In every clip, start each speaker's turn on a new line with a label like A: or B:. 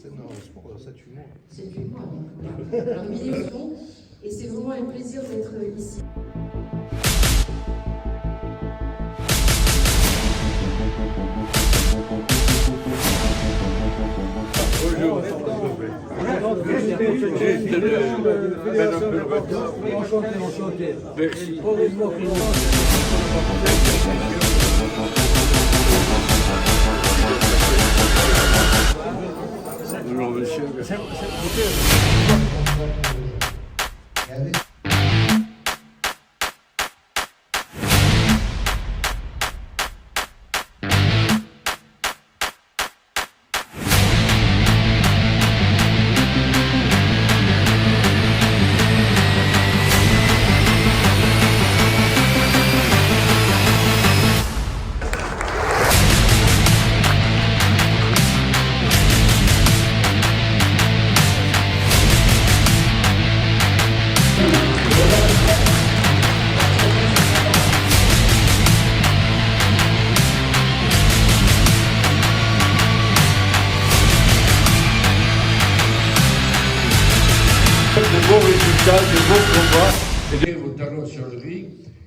A: C'est du moi. Donc, voilà. Alors, millions, et c'est vraiment un plaisir d'être ici.
B: Bonjour. Enchanté. Merci. Bonjour monsieur. De bons résultats, de bons combats, et vos talents sur le ring.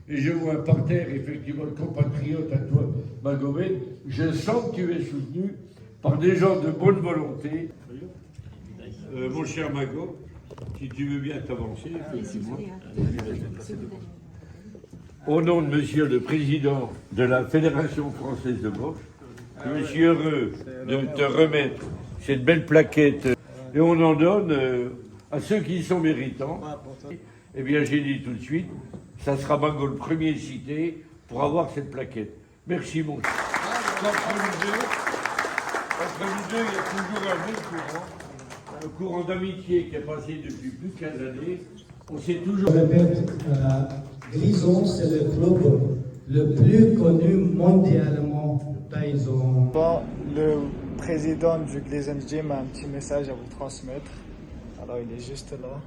B: Et je vois un parterre, effectivement, de compatriotes à toi, Magomed. Je sens que tu es soutenu par des gens de bonne volonté. Mon cher Mago, si tu veux bien t'avancer, effectivement. Au nom de monsieur le président de la Fédération française de boxe, je suis heureux de te remettre cette belle plaquette. Et on en donne à ceux qui sont méritants. Eh bien, j'ai dit tout de suite, ça sera Mago le premier cité pour avoir cette plaquette. Merci, mon cher. Entre nous deux, il y a toujours un bon courant. Le courant d'amitié qui est passé depuis plus de 15 années. On s'est toujours...
C: Je répète, Grison, c'est le club le plus connu mondialement. Ils ont...
D: Bon, le président du Gleason Gym a un petit message à vous transmettre. Alors, il est juste là.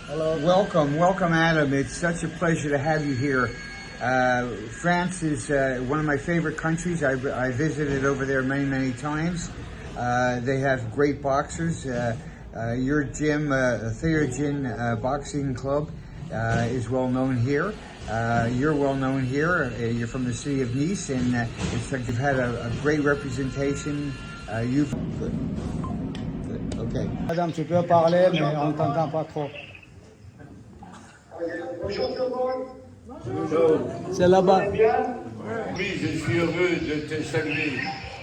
E: Hello, welcome Adam. It's such a pleasure to have you here. France is one of my favorite countries. I visited over there many times. They have great boxers. Your gym, Theurgin Boxing Club, is well known here. You're well known here. You're from the city of Nice, and it's like you've had a great representation. You've good. Okay.
D: Madame, tu peux parler, mais on ne t'entend pas trop.
F: Bonjour tout le monde.
D: C'est là-bas.
B: Oui, je suis heureux de te saluer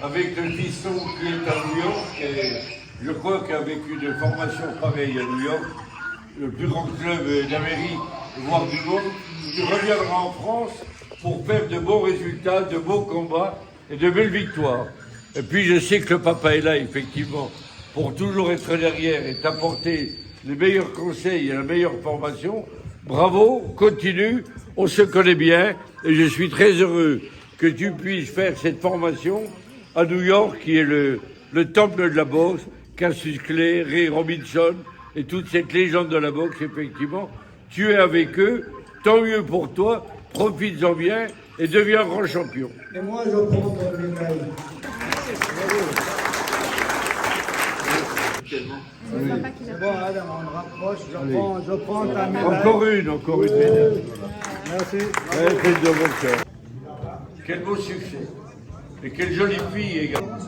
B: avec le fiston qui est à New York. Et je crois qu'avec une formation pareille à New York, le plus grand club d'Amérique, voire du monde, tu reviendras en France pour faire de bons résultats, de beaux combats et de belles victoires. Et puis je sais que le papa est là, effectivement, pour toujours être derrière et t'apporter les meilleurs conseils et la meilleure formation. Bravo, continue, on se connaît bien et je suis très heureux que tu puisses faire cette formation à New York, qui est le temple de la boxe. Cassius Clay, Ray Robinson et toute cette légende de la boxe, effectivement. Tu es avec eux, tant mieux pour toi, profites-en bien et deviens grand champion.
C: Et moi, je prends la médaille.
D: C'est bon, Adam, on rapproche. Je prends ta médaille.
B: Encore une médaille.
D: Merci.
B: Ouais, faites de bon cœur. Quel beau succès. Et quelle jolie fille également.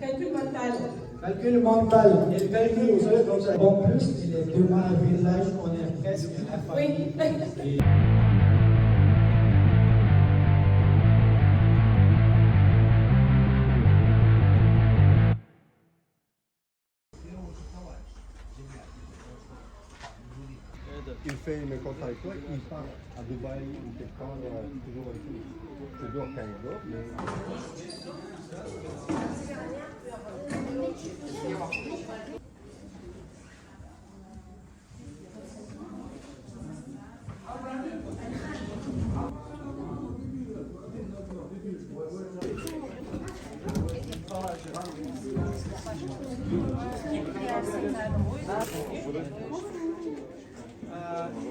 A: Calcul mental.
C: Calcul mental. Et le calcul, vous savez, comme ça. En plus, il est demain à village, on est presque à la famille.
A: Oui.
G: Il fait une contrat avec toi, il part à Dubaï ou quelque part, toujours avec lui. Je dors quand il dort, mais...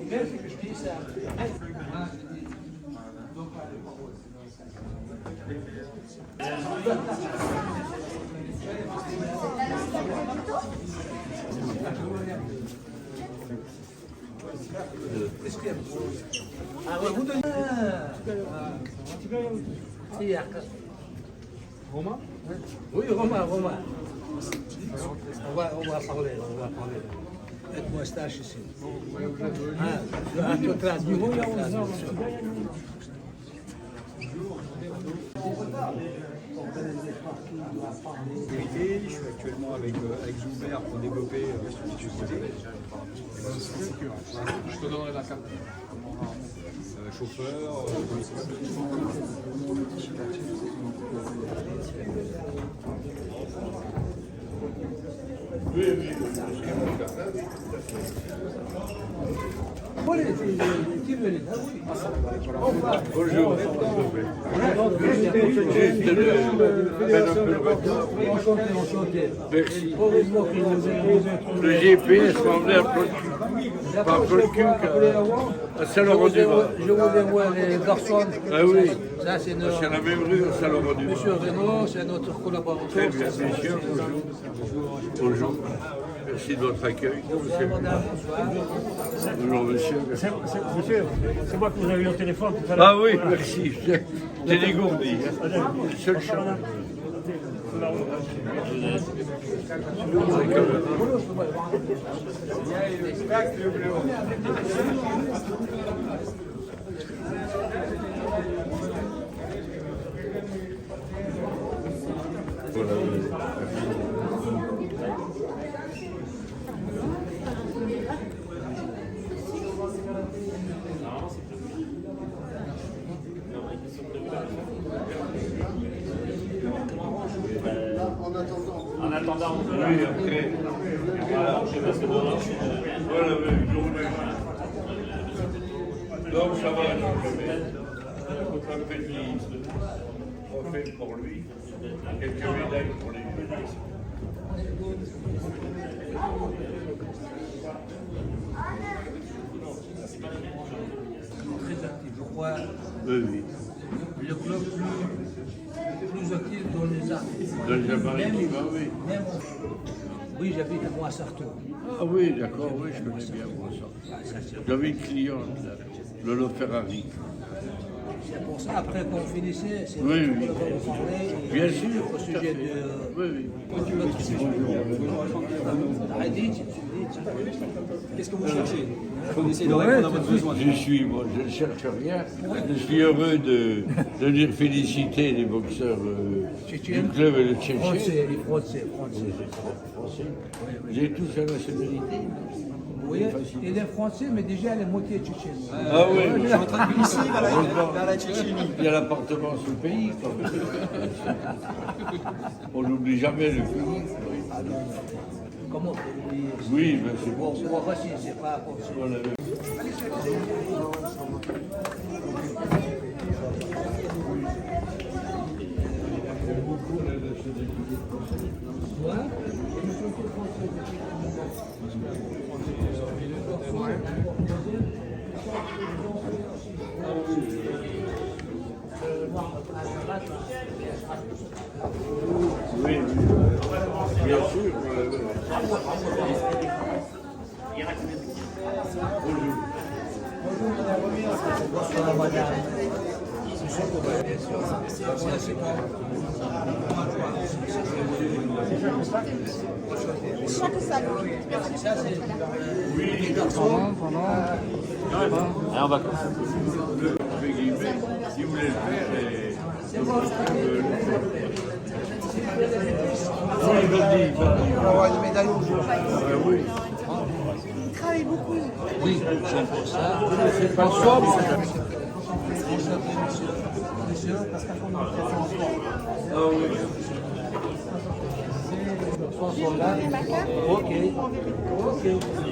A: Merci.
H: Romain? Oui, Romain. On va parler. Avec moustache ici. À toute la nuit.
G: Je suis actuellement avec Joubert pour développer
H: Je te donnerai la carte.
G: chauffeur.
B: Bonjour. Merci. Le GPS m'a emmené à Plot-Cul. Pas Plot-Cul, à Saint-Laurent-du-Bas.
H: Je voulais voir les garçons.
B: Ah oui,
H: Ça, c'est
B: c'est la même rue à Saint-Laurent-du-Bas.
H: Monsieur Renaud, c'est notre collaborateur.
B: Très bien, messieurs, bonjour. Bonjour. Merci de votre accueil. Bonjour, monsieur.
I: Monsieur, c'est moi que vous avez eu au téléphone tout à l'heure.
B: Ah oui, merci. J'ai dégourdi. Le seul charme.
I: En attendant,
B: Oui, après. Voilà, une journée. Donc ça va, un petit trophée pour lui, quelques médailles pour les
H: Très actif, je crois.
B: oui.
H: Le club plus actif dans les arts.
B: Dans les appareils, oui.
H: Oui, j'habite moi à Sarto.
B: Ah oui, d'accord, oui, je connais bien moi ça. J'avais une cliente, là, Lolo Ferrari.
H: C'est pour ça, après qu'on finissait, c'est
B: Oui,
H: pour
B: oui.
H: vous parler.
B: Bien sûr,
H: Au sujet de.
B: Oui,
G: Qu'est-ce que vous cherchez? Vous essayez de répondre à votre besoin.
B: je ne cherche rien. Je suis heureux de venir féliciter les boxeurs du club et le Tchétchène.
H: Français, les Français.
B: J'ai tous la nationalité.
H: Oui, il est français, mais déjà, il est moitié tchétchène.
B: Ah oui,
G: Je suis en train de glisser vers la Tchétchénie.
B: il y a l'appartement sous le pays. Quoi. On n'oublie jamais le pays.
H: Comment on peut oublier?
B: Oui, mais c'est bon.
H: C'est pas facile, c'est pas possible.
B: Voilà. Oui, bien sûr.
H: Bonsoir, madame. C'est bon. Ça, c'est les garçons.
I: Et on va
B: Si vous voulez le faire,
H: On va avoir une médaille au jour.
B: oui.
F: Il travaille beaucoup.
H: Oui, c'est pour ça. C'est pas sobre. Monsieur, parce qu'à fond,
B: Ah oui.
H: sont là.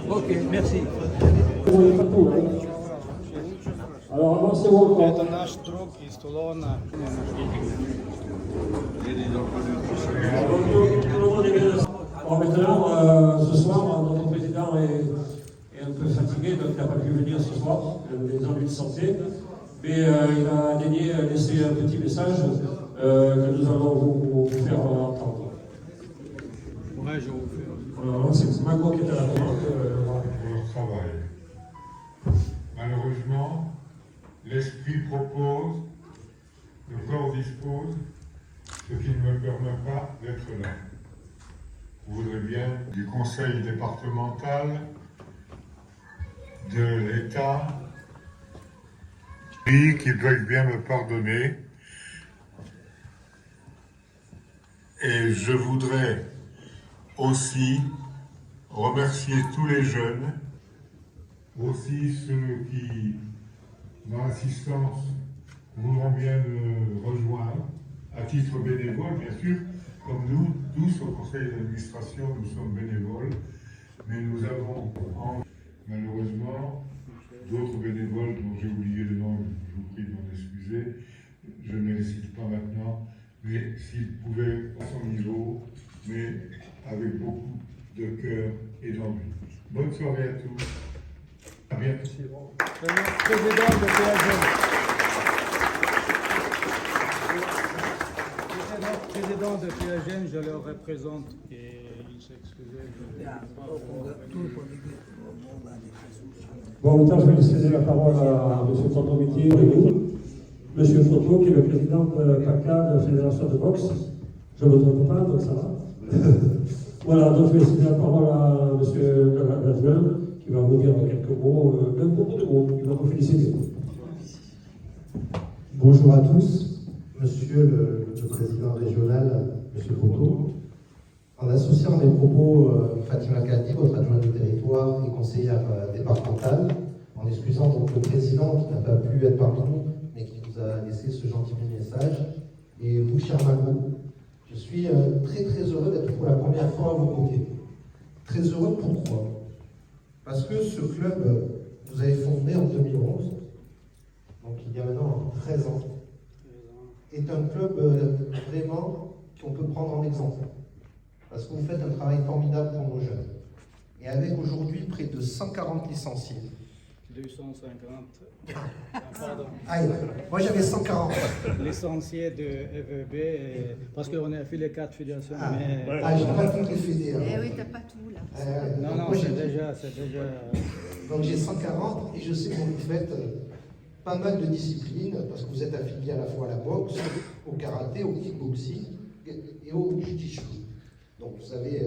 H: Ok, merci.
C: Alors, avancez-vous.
D: Это наш друг из Тулона.
C: Bon, maintenant, ce soir, notre président est un peu fatigué, donc il n'a pas pu venir ce soir, des ennuis de santé. Mais il a laissé un petit message que nous allons vous faire entendre.
G: Ouais, je vais vous faire.
C: Alors, c'est Mago qui est à la commande.
J: Travail. Malheureusement, l'esprit propose, le corps dispose, ce qui ne me permet pas d'être là. Je voudrais bien du conseil départemental, de l'État, qui doivent bien me pardonner. Et je voudrais aussi remercier tous les jeunes, aussi ceux qui, dans l'assistance, voudront bien me rejoindre, à titre bénévole, bien sûr, comme nous, tous au conseil d'administration, nous sommes bénévoles, mais nous avons malheureusement d'autres bénévoles dont j'ai oublié le nom, je vous prie de m'en excuser, je ne les cite pas maintenant, mais s'ils pouvaient, à son niveau, mais avec beaucoup de cœur et d'envie. Bonne soirée à tous. À bientôt.
D: Président de président de PAGN, je le représente et il s'excusait.
C: Bon, maintenant, je vais laisser la parole à M. Fontomitier, M. Fonto, qui est le président de PACA, de la Fédération de boxe. Je ne me trompe pas, donc ça va. Voilà, donc je vais laisser la parole à M. Ladrin, qui va vous dire quelques mots, même beaucoup de mots, qui va vous féliciter.
K: Bonjour à tous, Monsieur le Président régional, M. Fonto. En associant mes propos Fatima Kadi, votre adjointe de territoire et conseillère départementale, en excusant donc le président qui n'a pas pu être parmi nous, mais qui nous a laissé ce gentil message, et vous, cher Malou, je suis très très heureux d'être pour la première fois à vos côtés. Très heureux, pourquoi? Parce que ce club, vous avez fondé en 2011, donc il y a maintenant 13 ans, est un club vraiment qu'on peut prendre en exemple. Parce que vous faites un travail formidable pour nos jeunes. Et avec aujourd'hui près de 140 licenciés.
D: 250. Pardon.
K: Ah, moi j'avais 140.
D: Licenciés de FEB, parce qu'on a fait les 4 fédérations.
K: Ah,
D: mais...
K: j'ai pas tout les fédés.
F: Eh oui, t'as pas tout là.
D: Non, non, c'est déjà.
K: Donc j'ai 140 et je sais que vous faites pas mal de disciplines, parce que vous êtes affilié à la fois à la boxe, au karaté, au kickboxing et au jiu-jitsu. Donc vous avez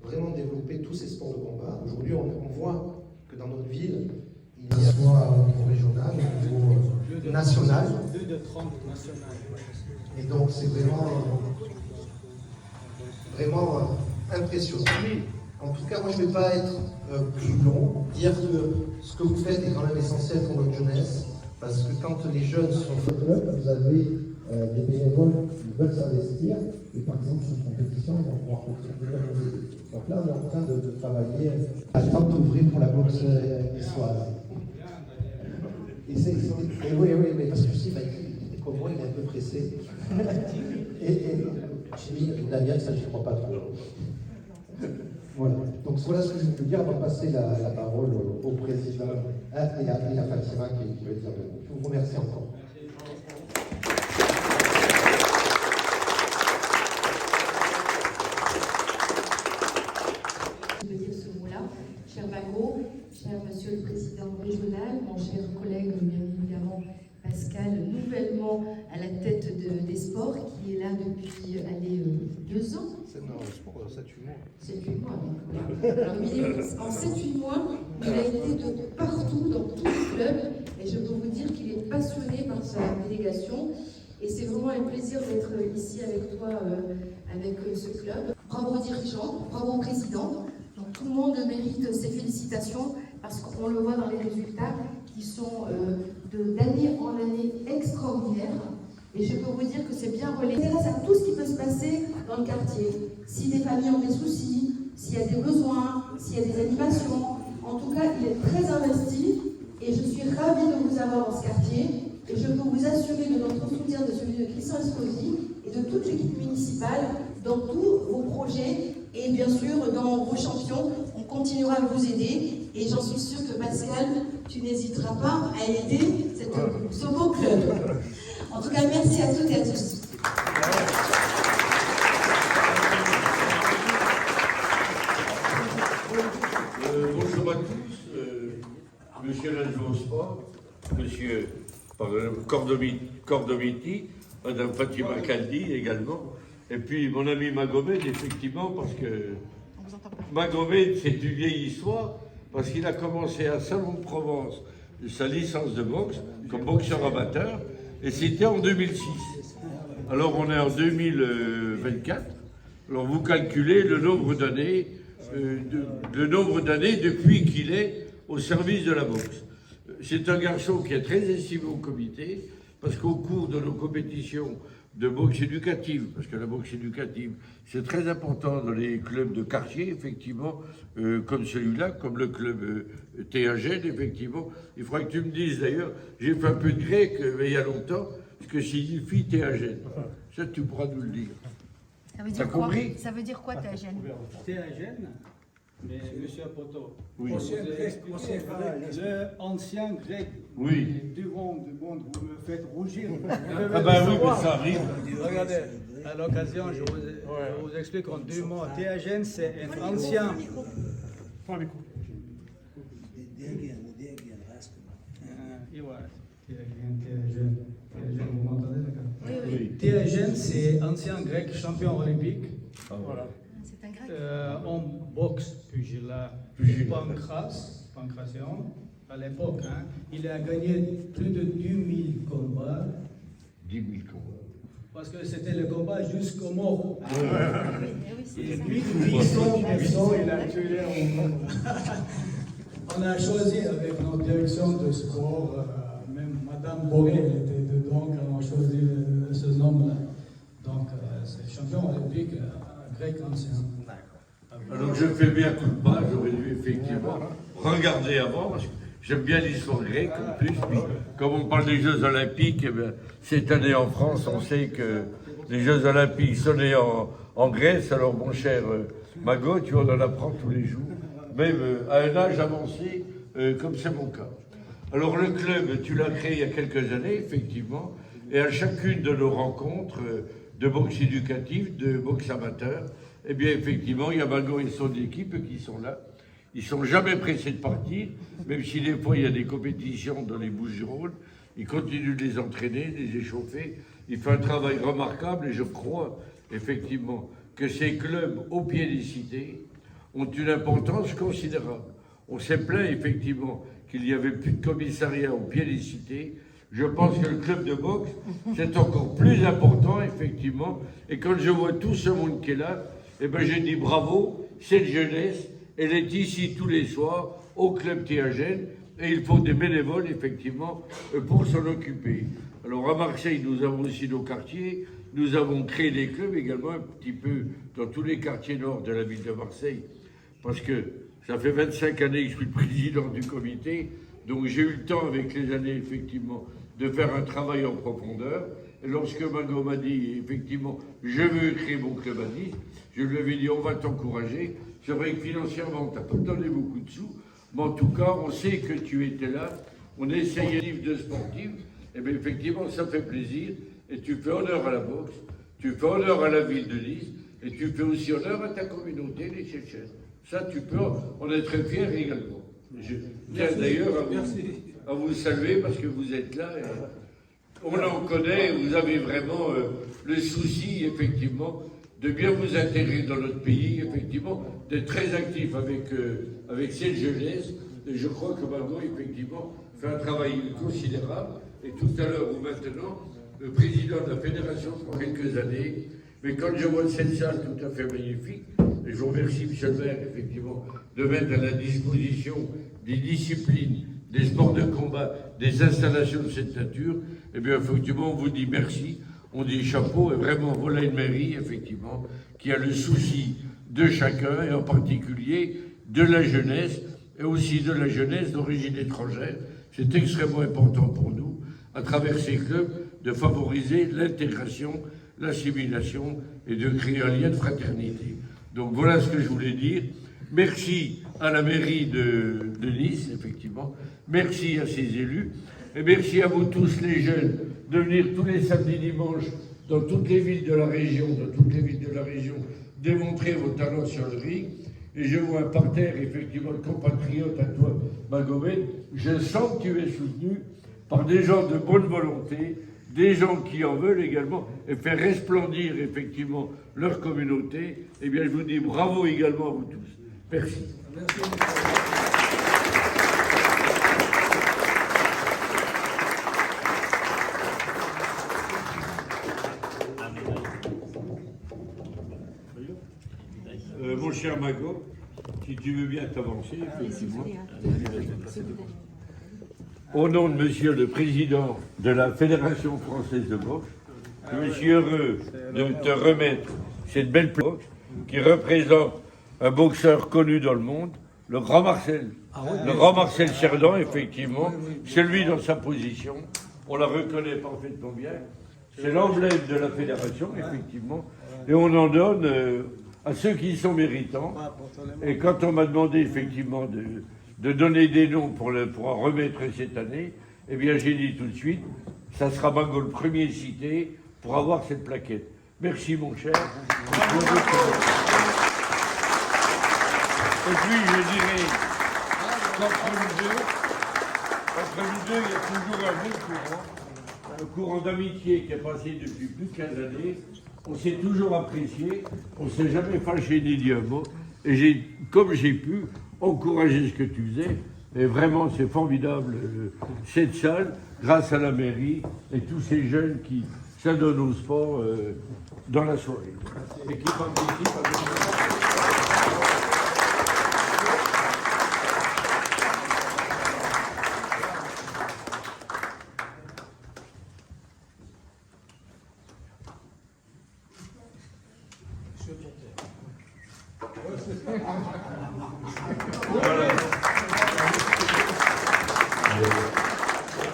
K: vraiment développé tous ces sports de combat. Aujourd'hui, on voit que dans notre ville, il y a soit au niveau régional, au niveau national.
D: 2 de 30 nationales.
K: Et donc c'est vraiment impressionnant. En tout cas, moi je ne vais pas être plus long, dire que ce que vous faites est quand même essentiel pour notre jeunesse, parce que quand les jeunes sont au club, vous avez des bénévoles qui veulent s'investir, et par exemple sur une compétition, ils vont pouvoir contribuer à nous aider. Donc là, on est en train de travailler à temps d'ouvrir pour la boxe niçoise. Et oui, mais parce que je sais, comme moi, il est un peu pressé. Et j'ai mis Daniel, ça je ne crois pas trop. Voilà. Donc voilà ce que je peux dire avant de passer la parole au président et à Fatima qui veut dire le mot. Je vous remercie encore.
A: Je veux dire ce mot-là, cher Bagot, cher Monsieur le Président régional, mon cher collègue, bien évidemment, Pascal, nouvellement à la tête des sports, qui est là depuis 2 ans.
G: Non, le sport, 7-8 mois.
A: 7-8 mois, donc voilà. Alors, en 7-8 mois, il a été de partout, dans tous les clubs, et je peux vous dire qu'il est passionné par sa délégation. Et c'est vraiment un plaisir d'être ici avec toi, avec ce club. Bravo aux dirigeants, bravo au président. Donc, tout le monde mérite ces félicitations parce qu'on le voit dans les résultats qui sont d'année en année extraordinaires. Et je peux vous dire que c'est bien relayé grâce à tout ce qui peut se passer dans le quartier. Si des familles ont des soucis, s'il y a des besoins, s'il y a des animations. En tout cas, il est très investi et je suis ravie de vous avoir dans ce quartier. Et je peux vous assurer de notre soutien, de celui de Christian Esposi et de toute l'équipe municipale dans tous vos projets et bien sûr dans vos champions. On continuera à vous aider et j'en suis sûre que Pascal, tu n'hésiteras pas à aider ce beau club. En tout cas, merci à toutes et à tous.
B: Bonjour à tous. monsieur l'adjoint au sport, monsieur Cordomiti, madame Fatima Kaldi également, et puis mon ami Magomed, effectivement, parce que Magomed, c'est une vieille histoire, parce qu'il a commencé à Salon de Provence sa licence de boxe, comme boxeur amateur, et c'était en 2006. Alors on est en 2024, alors vous calculez le nombre d'années depuis qu'il est au service de la boxe. C'est un garçon qui est très estimé au comité, parce qu'au cours de nos compétitions de boxe éducative, parce que la boxe éducative, c'est très important dans les clubs de quartier, effectivement, comme celui-là, comme le club TAGN, effectivement. Il faudrait que tu me dises, d'ailleurs, j'ai fait un peu de grec il y a longtemps, ce que signifie TAGN. Ça, tu pourras nous le dire.
F: Ça veut dire quoi? Ça veut dire quoi, TAGN?
H: TAGN, mais monsieur Apoto,
B: oui.
H: L'ancien grec,
B: oui.
H: Devant du monde, vous me faites rougir.
B: Ah ben oui, mais ça arrive.
H: Regardez, à l'occasion, je vous explique en 2 mots. TAGN, c'est un ancien... Vous m'entendez, d'accord? Oui. TAGN, c'est ancien grec champion olympique.
B: Ah, voilà.
F: C'est un grec.
H: En boxe, pugilat, pancration, à l'époque, hein, il a gagné plus de 10 000 combats.
B: 10 000 combats.
H: Parce que c'était le combat jusqu'au mort.
F: Ah, oui,
H: Et 800 personnes, il a tué au monde. On a choisi avec notre direction de sport, même Madame Boré était dedans quand on a choisi ce nom-là. Donc, c'est champion olympique grec ancien.
B: Alors je fais bien coup de pas, j'aurais dû effectivement regarder avant, parce que j'aime bien l'histoire grecque en plus. Puis, comme on parle des Jeux Olympiques, eh bien, cette année en France, on sait que les Jeux Olympiques sont nés en Grèce. Alors mon cher Mago, tu en apprends tous les jours, même à un âge avancé, comme c'est mon cas. Alors le club, tu l'as créé il y a quelques années, effectivement, et à chacune de nos rencontres de boxe éducative, de boxe amateur, eh bien effectivement, il y a Mago et son équipe qui sont là. Ils ne sont jamais pressés de partir, même si des fois il y a des compétitions dans les Bouches-du-Rhône. Ils continuent de les entraîner, de les échauffer. Il fait un travail remarquable et je crois effectivement que ces clubs au pied des cités ont une importance considérable. On s'est plaint effectivement qu'il n'y avait plus de commissariat au pied des cités. Je pense que le club de boxe, c'est encore plus important, effectivement. Et quand je vois tout ce monde qui est là, eh ben, j'ai dit bravo, cette jeunesse, elle est ici tous les soirs, au club TAGN, et il faut des bénévoles, effectivement, pour s'en occuper. Alors à Marseille, nous avons aussi nos quartiers, nous avons créé des clubs également, un petit peu dans tous les quartiers nord de la ville de Marseille, parce que ça fait 25 années que je suis le président du comité, donc j'ai eu le temps avec les années, effectivement, de faire un travail en profondeur. Et lorsque Mago m'a dit, effectivement, je veux créer mon club à Nice, je lui avais dit, on va t'encourager. C'est vrai que financièrement, tu n'as pas donné beaucoup de sous, mais en tout cas, on sait que tu étais là, on essayait de livre de sportifs, et bien effectivement, ça fait plaisir, et tu fais honneur à la boxe, tu fais honneur à la ville de Nice, et tu fais aussi honneur à ta communauté, les Tchétchènes. Ça, tu peux en être fier également. Je tiens d'ailleurs à vous saluer parce que vous êtes là. Et on en connaît, vous avez vraiment le souci, effectivement, de bien vous intégrer dans notre pays, effectivement, d'être très actif avec cette jeunesse. Et je crois que Mago, effectivement, fait un travail considérable. Et tout à l'heure ou maintenant, le président de la fédération pour quelques années, mais quand je vois cette salle tout à fait magnifique, et je vous remercie, M. le maire, effectivement, de mettre à la disposition des disciplines, des sports de combat, des installations de cette nature, eh bien, effectivement, on vous dit merci, on dit chapeau, et vraiment, voilà une mairie, effectivement, qui a le souci de chacun, et en particulier de la jeunesse, et aussi de la jeunesse d'origine étrangère. C'est extrêmement important pour nous, à travers ces clubs, de favoriser l'intégration, l'assimilation, et de créer un lien de fraternité. Donc voilà ce que je voulais dire. Merci à la mairie de Nice, effectivement. Merci à ses élus. Et merci à vous tous les jeunes de venir tous les samedis dimanches dans toutes les villes de la région, démontrer vos talents sur le ring. et je vois un parterre effectivement de compatriotes à toi, Magomède. Je sens que tu es soutenu par des gens de bonne volonté, des gens qui en veulent également et faire resplendir effectivement leur communauté. Eh bien, je vous dis bravo également à vous tous. Merci. Mon cher Mago, si tu veux bien t'avancer, effectivement. Au nom de Monsieur le Président de la Fédération Française de Boxe, je suis heureux de te remettre cette belle boxe qui représente un boxeur connu dans le monde, le grand Marcel. Le grand Marcel Cerdan, effectivement, celui dans sa position, on la reconnaît parfaitement bien. C'est l'emblème de la fédération, effectivement, et on en donne à ceux qui sont méritants. Et quand on m'a demandé effectivement de donner des noms pour en remettre cette année, eh bien j'ai dit tout de suite, ça sera Mago le premier cité pour avoir cette plaquette. Merci mon cher. Et puis je dirais qu'entre nous deux, il y a toujours un bon courant, un courant d'amitié qui est passé depuis plus de 15 années. On s'est toujours apprécié, on ne s'est jamais fâché ni dit un mot, et comme j'ai pu, encourager ce que tu faisais, et vraiment c'est formidable, cette salle, grâce à la mairie, et tous ces jeunes qui s'adonnent au sport dans la soirée, et qui participent avec nous.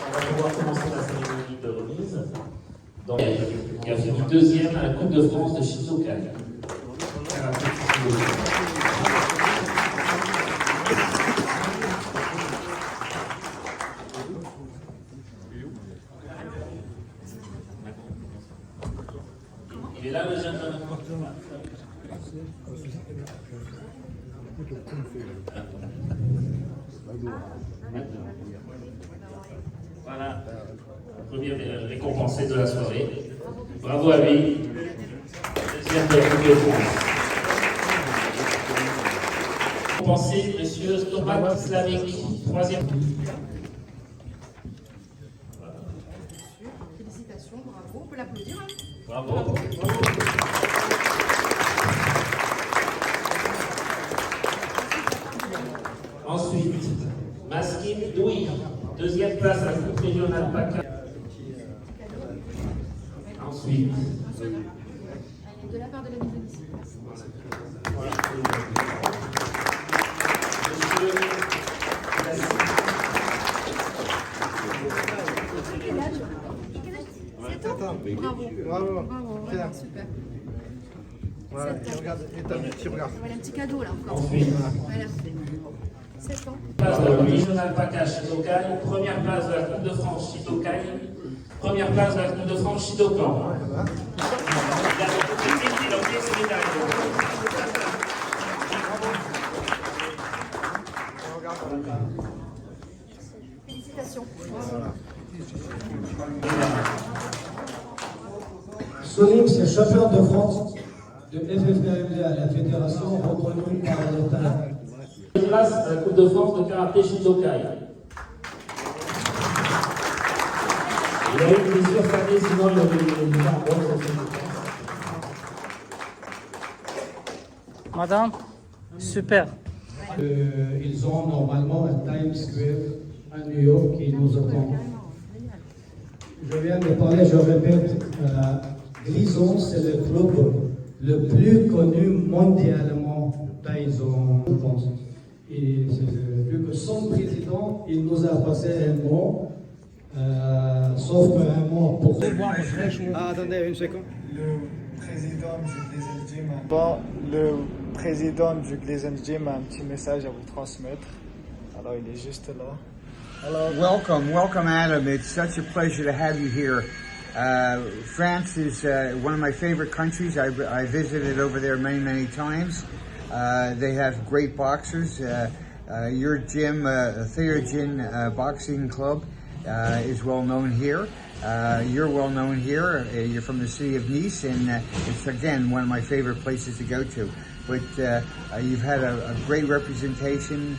L: On va pouvoir commencer la cérémonie de remise. Donc, il a fait du deuxième à la Coupe de France de Shizuoka. Il est là le jeune homme. Voilà, premier récompensé de la soirée. Bravo à lui. Deuxième de la Coupe de France. Récompensé, monsieur Stomak Slavik. Troisième.
F: Félicitations, bravo. On peut l'applaudir.
L: Bravo. Ensuite, Maskin Doui, deuxième place à la Coupe régionale PACA. Ensuite,
F: De la part de la mise ici.
D: Bravo.
F: Bravo, super.
D: Voilà, regarde, et t'as un petit regard.
F: Voilà un petit cadeau là encore.
L: Ensuite.
F: Voilà. 7 ans.
L: Place de la régionale PACA Shidokai, première place de la Coupe de France Shidokai, première place de la Coupe de France Shidokan.
F: Félicitations.
H: Solim, c'est champion de France de FFKMDA, la fédération reconnue par l'État.
L: Place à la Coupe de France de karaté Shidokai. Il a eu une blessure cette année, sinon il aurait eu une
M: Madame, super.
H: Ils ont normalement un Times Square à New York qui nous attend. Je viens de parler, je répète, Grison, c'est le club le plus connu mondialement de Taïwan, je pense. Et vu que son président, il nous a passé un mot, sauf qu'un mot pour...
D: Ah, attendez une seconde. Le président du Gleason Gym a un petit message à vous transmettre. Alors, il est juste là.
E: Welcome, Adam. It's such a pleasure to have you here. France is one of my favorite countries. I visited over there many times. They have great boxers. Your gym, Theurgin Boxing Club, is well known here. You're well known here. You're from the city of Nice, and it's again one of my favorite places to go to. But you've had a great representation.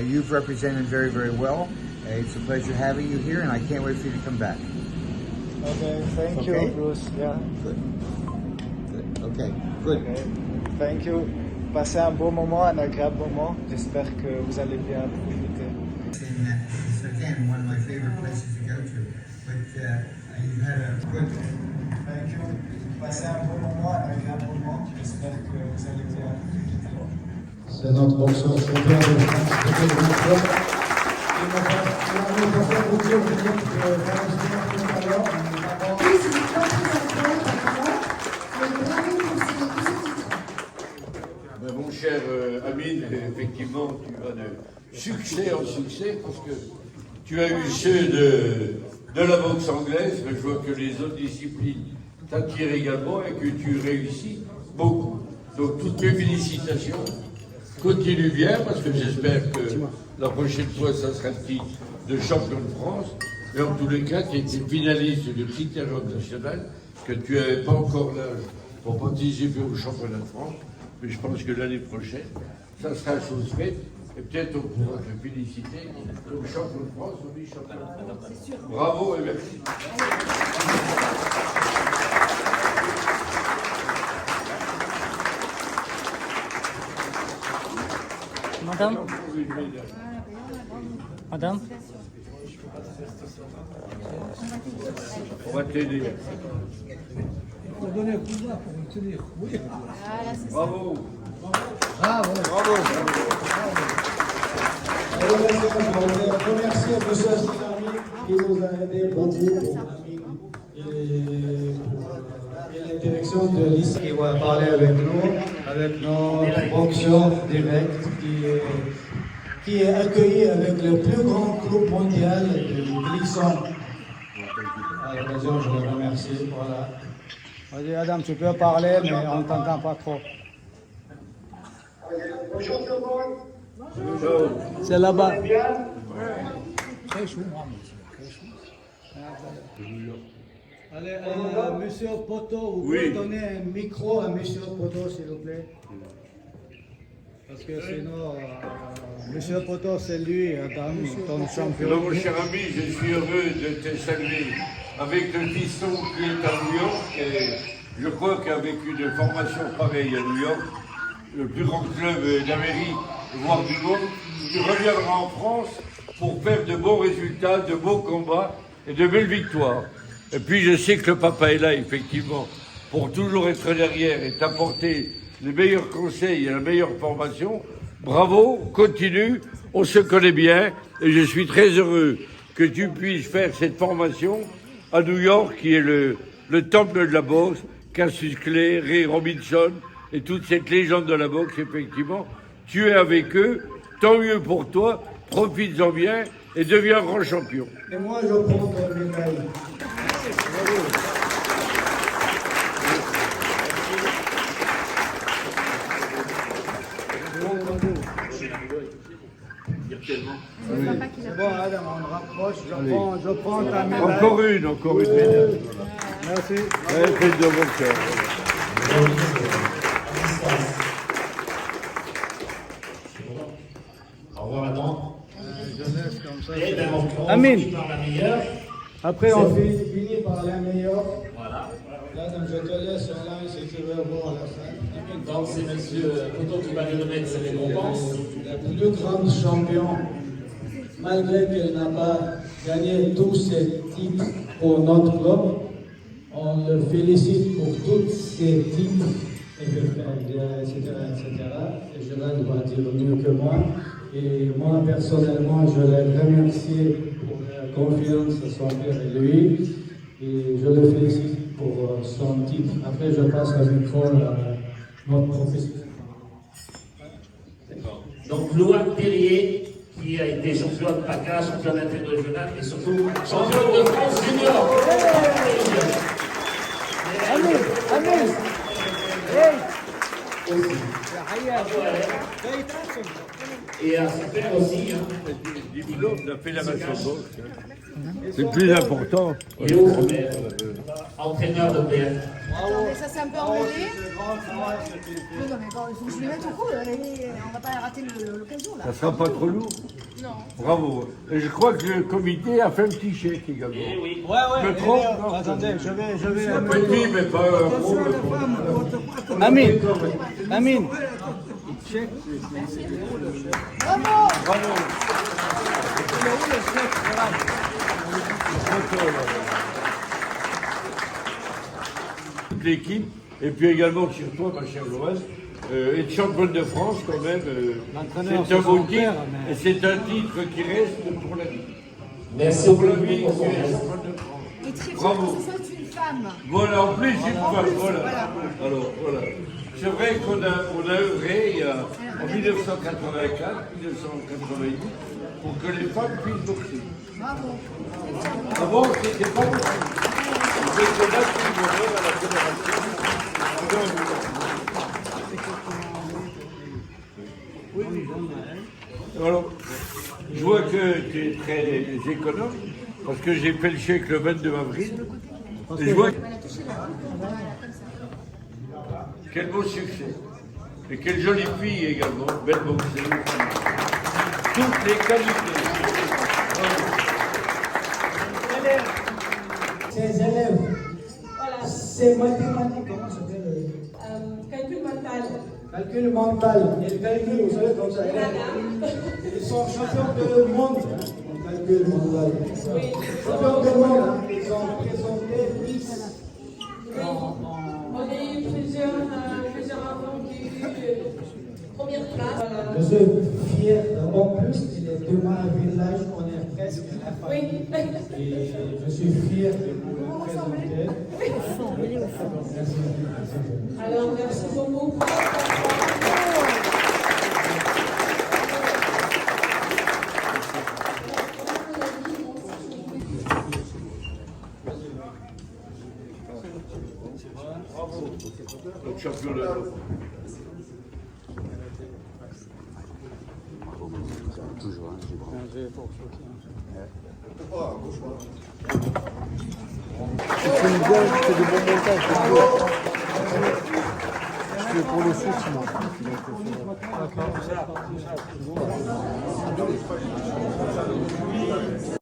E: You've represented very, very well. It's a pleasure having you here, and I can't wait for you to come back.
D: Okay, thank you, Bruce. Yeah.
E: Good. Okay, good.
D: Okay. Thank you. Passez un beau moment, un agréable moment. J'espère que vous allez bien profiter.
E: It's again one of my favorite places to go to. But you've had a good.
D: Thank you. Passez un beau moment, un agréable moment. J'espère que vous allez bien profiter.
H: C'est notre boxeur champion de France, Peter Lindström. Il m'a fait beaucoup de bien tout à l'heure.
A: Oui, c'est pas très important, mais bravo pour ces titres.
B: Mon cher Amine, effectivement, tu vas de succès en succès parce que tu as eu ceux de la boxe anglaise, mais je vois que les autres disciplines t'attirent également et que tu réussis beaucoup. Donc toutes mes félicitations. Continue bien parce que j'espère que la prochaine fois, ça sera le titre de champion de France. Mais en tous les cas, tu étais finaliste du critérium national, que tu n'avais pas encore l'âge pour participer au championnat de France. Mais je pense que l'année prochaine, ça sera chose faite. Et peut-être on pourra te féliciter comme champion de France ou vice-champion de France. Bravo et merci.
M: Madame. Madame.
B: On va t'aider.
H: Il faut donner un coup de main pour me tenir. Oui.
B: Bravo.
H: Bravo.
B: Bravo.
H: Je voudrais remercier M. Stilami qui nous a aidé beaucoup pour Amine et la direction de l'ICE qui va parler avec nous, avec notre boxeur direct qui est accueilli avec le plus grand club mondial de Glisson. À l'occasion, je le remercie. Voilà.
D: Vas-y, Adam, tu peux parler, mais on ne t'entend pas trop.
H: Bonjour tout le monde.
D: C'est là-bas.
H: Très chaud, Allez, Monsieur Poto, vous pouvez donner un micro à Monsieur Poto, s'il vous plaît. Parce que sinon, Monsieur Poto, c'est lui, ton champion.
B: Alors, mon cher ami, je suis heureux de te saluer avec le fiston qui est à New York. Et je crois qu'avec une formation pareille à New York, le plus grand club d'Amérique, voire du monde, tu reviendras en France pour faire de bons résultats, de beaux combats et de belles victoires. Et puis je sais que le papa est là, effectivement, pour toujours être derrière et t'apporter les meilleurs conseils et la meilleure formation. Bravo, continue, on se connaît bien et je suis très heureux que tu puisses faire cette formation à New York, qui est le temple de la boxe, Cassius Clay, Ray Robinson et toute cette légende de la boxe, effectivement. Tu es avec eux, tant mieux pour toi, profites-en bien et deviens grand champion.
H: Et moi, je prends la médaille.
D: C'est bon, Adam, on rapproche. Je prends ta médaille.
B: Encore une médaille.
D: Merci.
B: Ouais, faites de bon cœur.
L: Au revoir, Adam.
D: Je laisse comme ça.
L: Et on
D: Amine.
L: finit par la meilleure.
H: Après, on finit par la meilleure.
L: Voilà.
H: Là, donc, je te laisse là si tu veux voir la fin.
L: Donc c'est monsieur Poto qui va lui remettre ses récompenses.
H: La plus grande champion, malgré qu'elle n'a pas gagné tous ses titres pour notre club, on le félicite pour tous ses titres, etc. Et je vais doit dire mieux que moi. Et moi, personnellement, je l'ai remercié pour la confiance à son père et lui. Et je le félicite pour son titre. Après, je passe le micro à notre professeur.
L: Donc Louane Terrier, qui a été champion de PACA, champion interrégional et surtout champion de France junior.
D: Amen. Amen. Hey.
L: Bravo Alain. Et à son père aussi.
B: Diplôme de la Fédération Gauche. C'est le plus important.
L: Léo Romer, entraîneur de PF.
F: Attendez, ça c'est un peu emmêlé. Non, mais bon, il faut que je les mette au coup. On va pas rater l'occasion là.
B: Ça sera pas trop lourd.
F: Non.
B: Bravo. Et je crois que le comité a fait un petit chèque également.
L: Eh oui.
B: Je me trompe, non?
D: Attendez, je vais...
B: Un petit, mais pas un gros.
D: Amine, Amine.
F: Bravo.
B: Bravo. Toute l'équipe, et puis également sur toi, ma chère Joël, être championne de France quand même, c'est un beau titre, et c'est un titre qui reste pour la vie.
L: Merci
B: Pour
L: beaucoup
B: la vie,
L: pour
B: tu
L: son
B: es
L: geste.
B: championne de France.
F: Et très
B: Bravo.
F: fière que ce soit une femme.
B: Voilà, en plus une femme, voilà. Alors, voilà. C'est vrai qu'on a œuvré en 1984, 1990, pour que les femmes puissent boxer.
F: Bravo.
B: Avant, c'était pas possible. C'était là qui venait à la fédération. Alors, je vois que tu es très économe, parce que j'ai fait le chèque le 22 avril. Et je vois quel beau succès. Et quelle jolie fille également, belle boxeuse. Toutes les qualités.
H: Ces élèves, voilà. C'est mathématique, comment ça s'appelle?
N: Calcul mental.
H: Calcul mental. Et le calcul, vous savez, comme ça. Ils sont champions du monde en calcul mental.
N: Oui.
H: Champions du monde, hein. Ils ont présenté 10.
N: On a eu plusieurs enfants qui ont eu première place. Voilà.
H: Je suis fier. En plus, il est demain un village, on est presque à la fin.
N: Oui.
H: Et je suis fier de vous le présenter. Merci.
N: Alors, merci beaucoup.
B: Donc champion de l'Europe.
E: Toujours, j'ai
D: C'est une gueule, je fais des bons montages. Je fais pour le foot, moi. D'accord.